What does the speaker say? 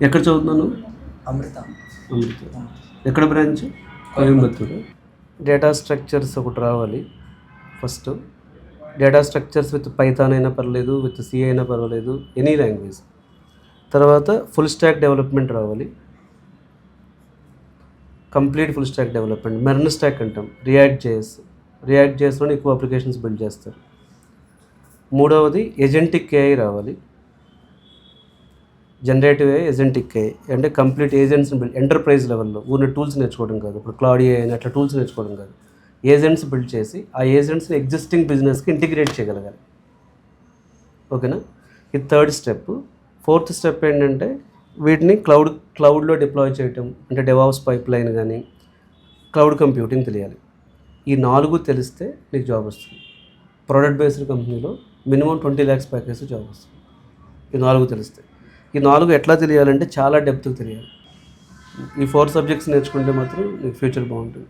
ఎక్కడ చదువుతున్నాను? అమృత. అమృత. ఎక్కడ బ్రాంచ్? కోయంబత్తూరు. డేటా స్ట్రక్చర్స్ ఒకటి రావాలి first. Data structures with Python అయినా పర్లేదు, విత్ సి అయినా పర్వాలేదు, ఎనీ లాంగ్వేజ్. తర్వాత ఫుల్ స్టాక్ డెవలప్మెంట్ రావాలి, complete full stack development. MERN stack అంటాం, రియాక్ట్ జేఎస్లోనే ఎక్కువ అప్లికేషన్స్ బిల్డ్ చేస్తారు. మూడవది ఏజెంటిక్ ఏఐ రావాలి, జనరేటివ్ ఏఐ, ఏజెంటిక్ ఏఐ అంటే కంప్లీట్ ఏజెంట్స్ని బిల్డ్ ఎంటర్ప్రైజ్ లెవెల్లో. ఊరిని టూల్స్ నేర్చుకోవడం కాదు, ఇప్పుడు క్లాడీ ఏఐ అట్లా టూల్స్ నేర్చుకోవడం కాదు, ఏజెంట్స్ బిల్డ్ చేసి ఆ ఏజెంట్స్ని ఎగ్జిస్టింగ్ బిజినెస్కి ఇంటిగ్రేట్ చేయగలగాలి. ఓకేనా? ఇది థర్డ్ స్టెప్. ఫోర్త్ స్టెప్ ఏంటంటే వీటిని క్లౌడ్లో డిప్లాయ్ చేయటం, అంటే డెవాప్స్ పైప్ లైన్ కానీ క్లౌడ్ కంప్యూటింగ్ తెలియాలి. ఈ 4 తెలిస్తే నీకు జాబ్ వస్తుంది. ప్రోడక్ట్ బేస్డ్ కంపెనీలో మినిమం 20 lakhs ప్యాకేజ్ జాబ్ వస్తుంది. ఈ 4 తెలిస్తే. ఈ 4 ఎట్లా తెలియాలంటే చాలా డెప్త్కి తెలియాలి. ఈ 4 సబ్జెక్ట్స్ నేర్చుకుంటే మాత్రం నీకు ఫ్యూచర్ బాగుంటుంది.